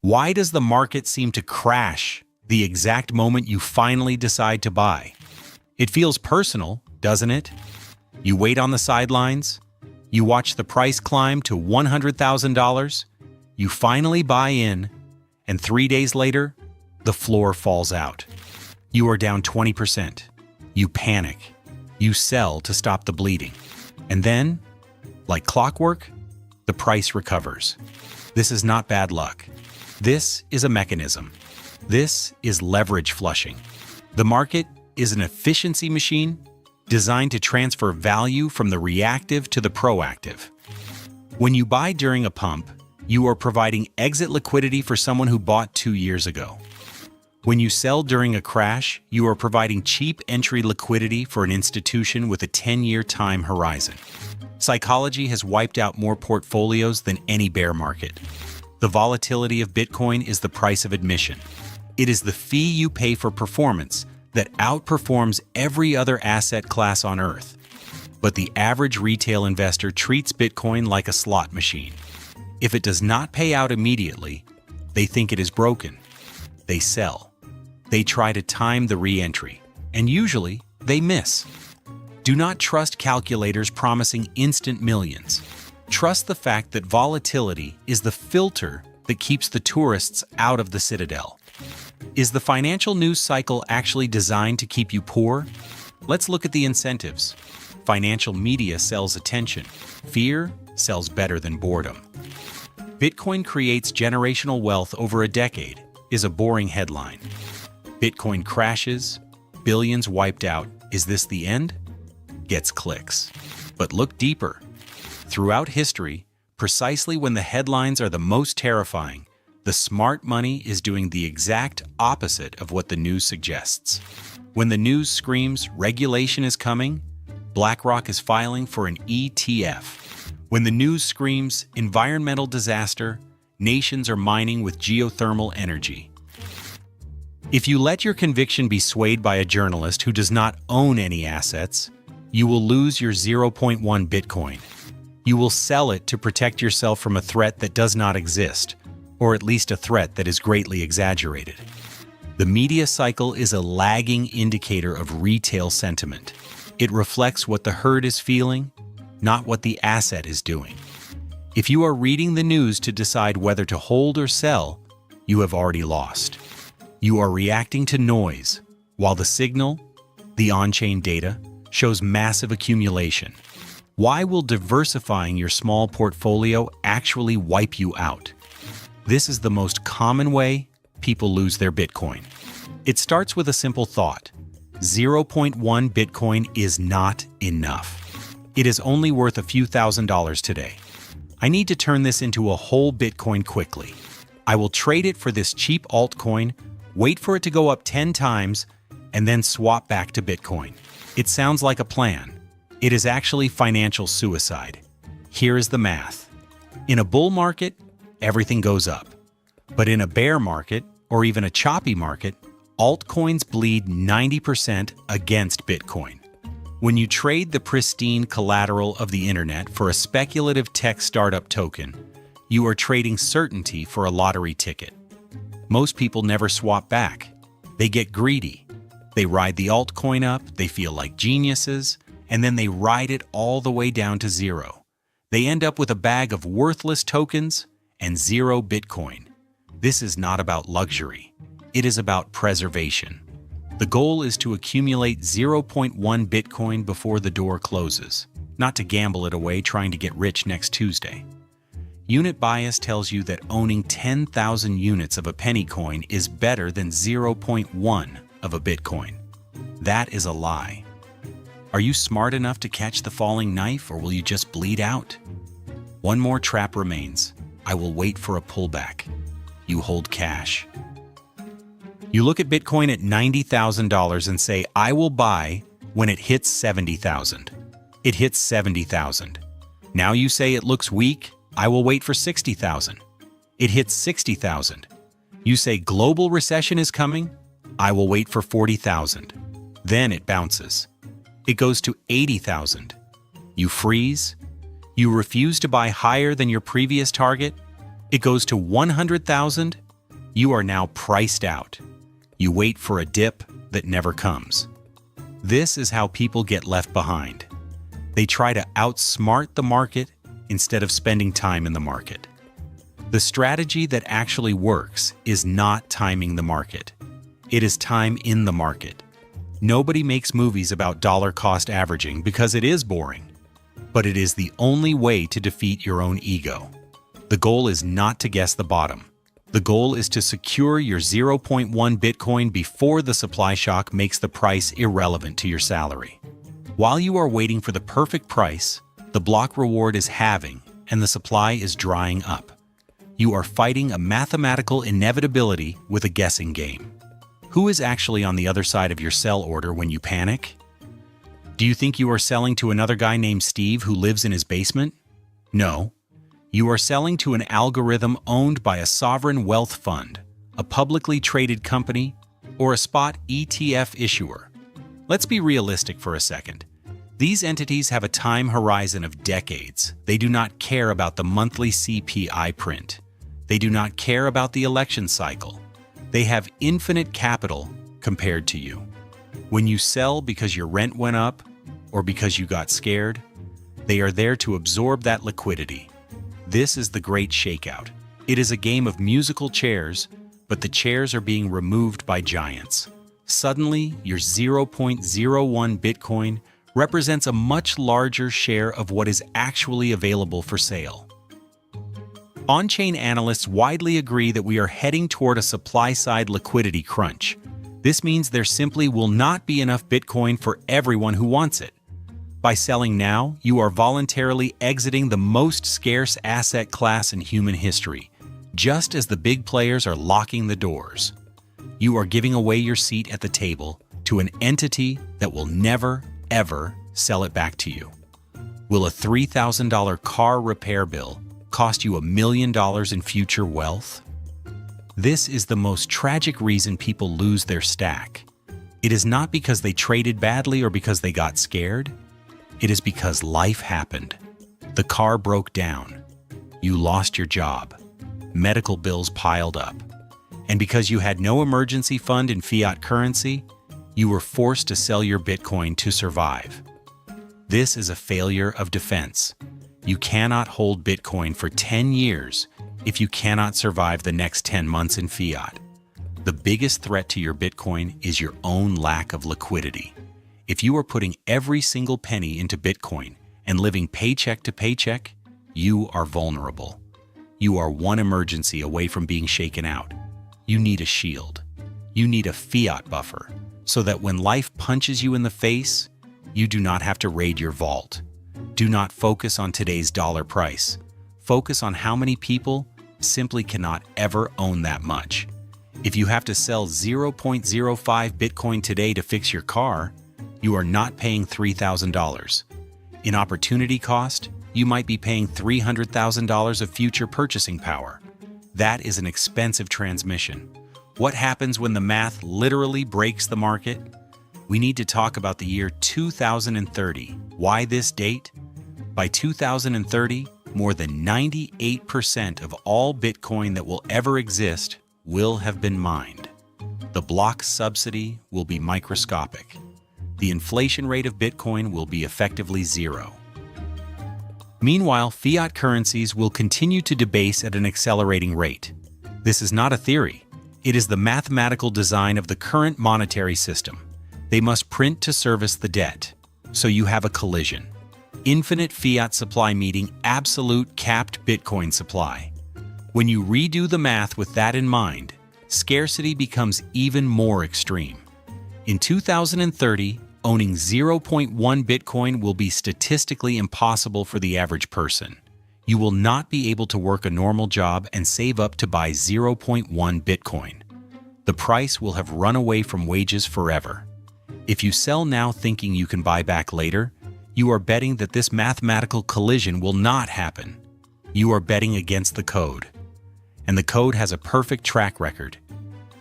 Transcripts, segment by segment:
Why does the market seem to crash the exact moment you finally decide to buy? It feels personal, doesn't it? You wait on the sidelines, you watch the price climb to $100,000, you finally buy in, and 3 days later, the floor falls out. You are down 20%. You panic. You sell to stop the bleeding. And then, like clockwork, the price recovers. This is not bad luck. This is a mechanism. This is leverage flushing. The market is an efficiency machine designed to transfer value from the reactive to the proactive. When you buy during a pump, you are providing exit liquidity for someone who bought 2 years ago. When you sell during a crash, you are providing cheap entry liquidity for an institution with a 10-year time horizon. Psychology has wiped out more portfolios than any bear market. The volatility of Bitcoin is the price of admission. It is the fee you pay for performance that outperforms every other asset class on Earth. But the average retail investor treats Bitcoin like a slot machine. If it does not pay out immediately, they think it is broken. They sell. They try to time the re-entry, and usually they miss. Do not trust calculators promising instant millions. Trust the fact that volatility is the filter that keeps the tourists out of the citadel. Is the financial news cycle actually designed to keep you poor? Let's look at the incentives. Financial media sells attention. Fear sells better than boredom. Bitcoin creates generational wealth over a decade is a boring headline. Bitcoin crashes, billions wiped out. Is this the end? Gets clicks. But look deeper. Throughout history, precisely when the headlines are the most terrifying, the smart money is doing the exact opposite of what the news suggests. When the news screams regulation is coming, BlackRock is filing for an ETF. When the news screams environmental disaster, nations are mining with geothermal energy. If you let your conviction be swayed by a journalist who does not own any assets, you will lose your 0.1 Bitcoin. You will sell it to protect yourself from a threat that does not exist, or at least a threat that is greatly exaggerated. The media cycle is a lagging indicator of retail sentiment. It reflects what the herd is feeling, not what the asset is doing. If you are reading the news to decide whether to hold or sell, you have already lost. You are reacting to noise, while the signal, the on-chain data, shows massive accumulation. Why will diversifying your small portfolio actually wipe you out? This is the most common way people lose their Bitcoin. It starts with a simple thought. 0.1 Bitcoin is not enough. It is only worth a few $1,000s today. I need to turn this into a whole Bitcoin quickly. I will trade it for this cheap altcoin, wait for it to go up 10 times, and then swap back to Bitcoin. It sounds like a plan. It is actually financial suicide. Here is the math. In a bull market, everything goes up. But in a bear market, or even a choppy market, altcoins bleed 90% against Bitcoin. When you trade the pristine collateral of the internet for a speculative tech startup token, you are trading certainty for a lottery ticket. Most people never swap back. They get greedy. They ride the altcoin up, they feel like geniuses, and then they ride it all the way down to zero. They end up with a bag of worthless tokens and 0 Bitcoin. This is not about luxury. It is about preservation. The goal is to accumulate 0.1 Bitcoin before the door closes, not to gamble it away trying to get rich next Tuesday. Unit bias tells you that owning 10,000 units of a penny coin is better than 0.1 of a Bitcoin. That is a lie. Are you smart enough to catch the falling knife, or will you just bleed out? One more trap remains. I will wait for a pullback. You hold cash. You look at Bitcoin at $90,000 and say, I will buy when it hits 70,000. It hits 70,000. Now you say it looks weak, I will wait for 60,000. It hits 60,000. You say global recession is coming, I will wait for 40,000. Then it bounces. It goes to 80,000. You freeze. You refuse to buy higher than your previous target. It goes to 100,000. You are now priced out. You wait for a dip that never comes. This is how people get left behind. They try to outsmart the market instead of spending time in the market. The strategy that actually works is not timing the market. It is time in the market. Nobody makes movies about dollar cost averaging because it is boring, but it is the only way to defeat your own ego. The goal is not to guess the bottom. The goal is to secure your 0.1 Bitcoin before the supply shock makes the price irrelevant to your salary. While you are waiting for the perfect price, the block reward is halving and the supply is drying up. You are fighting a mathematical inevitability with a guessing game. Who is actually on the other side of your sell order when you panic? Do you think you are selling to another guy named Steve who lives in his basement? No. You are selling to an algorithm owned by a sovereign wealth fund, a publicly traded company, or a spot ETF issuer. Let's be realistic for a second. These entities have a time horizon of decades. They do not care about the monthly CPI print. They do not care about the election cycle. They have infinite capital compared to you. When you sell because your rent went up or because you got scared, they are there to absorb that liquidity. This is the great shakeout. It is a game of musical chairs, but the chairs are being removed by giants. Suddenly, your 0.01 Bitcoin represents a much larger share of what is actually available for sale. On-chain analysts widely agree that we are heading toward a supply-side liquidity crunch. This means there simply will not be enough Bitcoin for everyone who wants it. By selling now, you are voluntarily exiting the most scarce asset class in human history, just as the big players are locking the doors. You are giving away your seat at the table to an entity that will never, ever sell it back to you. Will a $3,000 car repair bill cost you $1 million in future wealth? This is the most tragic reason people lose their stack. It is not because they traded badly or because they got scared. It is because life happened. The car broke down. You lost your job. Medical bills piled up. And because you had no emergency fund in fiat currency, you were forced to sell your Bitcoin to survive. This is a failure of defense. You cannot hold Bitcoin for 10 years if you cannot survive the next 10 months in fiat. The biggest threat to your Bitcoin is your own lack of liquidity. If you are putting every single penny into Bitcoin and living paycheck to paycheck, you are vulnerable. You are one emergency away from being shaken out. You need a shield. You need a fiat buffer so that when life punches you in the face, you do not have to raid your vault. Do not focus on today's dollar price. Focus on how many people simply cannot ever own that much. If you have to sell 0.05 Bitcoin today to fix your car, you are not paying $3,000. In opportunity cost, you might be paying $300,000 of future purchasing power. That is an expensive transmission. What happens when the math literally breaks the market? We need to talk about the year 2030. Why this date? By 2030, more than 98% of all Bitcoin that will ever exist will have been mined. The block subsidy will be microscopic. The inflation rate of Bitcoin will be effectively zero. Meanwhile, fiat currencies will continue to debase at an accelerating rate. This is not a theory. It is the mathematical design of the current monetary system. They must print to service the debt. So you have a collision. Infinite fiat supply meeting absolute capped Bitcoin supply. When you redo the math with that in mind, scarcity becomes even more extreme. In 2030, owning 0.1 Bitcoin will be statistically impossible for the average person. You will not be able to work a normal job and save up to buy 0.1 Bitcoin. The price will have run away from wages forever. If you sell now thinking you can buy back later, you are betting that this mathematical collision will not happen. You are betting against the code. And the code has a perfect track record.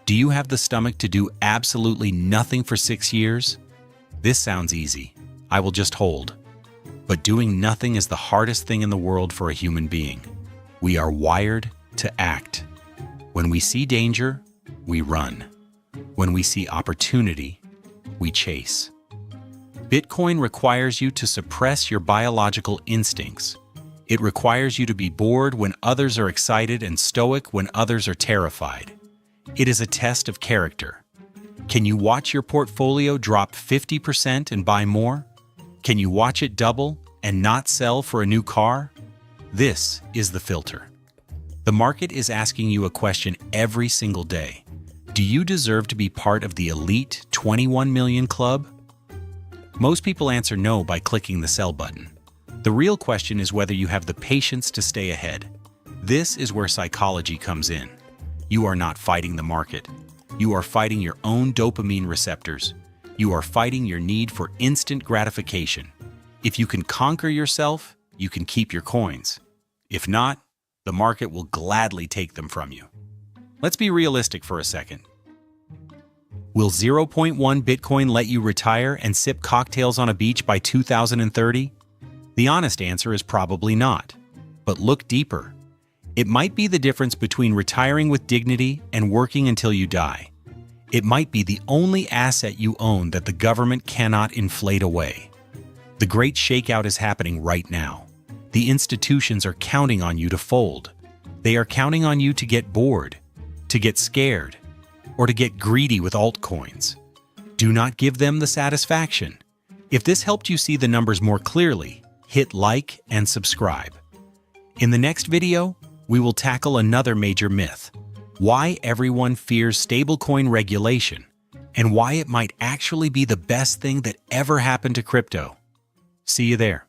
Do you have the stomach to do absolutely nothing for 6 years? This sounds easy. I will just hold. But doing nothing is the hardest thing in the world for a human being. We are wired to act. When we see danger, we run. When we see opportunity, we chase. Bitcoin requires you to suppress your biological instincts. It requires you to be bored when others are excited and stoic when others are terrified. It is a test of character. Can you watch your portfolio drop 50% and buy more? Can you watch it double and not sell for a new car? This is the filter. The market is asking you a question every single day. Do you deserve to be part of the elite 21 million club? Most people answer no by clicking the sell button. The real question is whether you have the patience to stay ahead. This is where psychology comes in. You are not fighting the market. You are fighting your own dopamine receptors. You are fighting your need for instant gratification. If you can conquer yourself, you can keep your coins. If not, the market will gladly take them from you. Let's be realistic for a second. Will 0.1 Bitcoin let you retire and sip cocktails on a beach by 2030? The honest answer is probably not. But look deeper. It might be the difference between retiring with dignity and working until you die. It might be the only asset you own that the government cannot inflate away. The great shakeout is happening right now. The institutions are counting on you to fold. They are counting on you to get bored, to get scared, or to get greedy with altcoins. Do not give them the satisfaction. If this helped you see the numbers more clearly, hit like and subscribe. In the next video, we will tackle another major myth: why everyone fears stablecoin regulation, and why it might actually be the best thing that ever happened to crypto. See you there.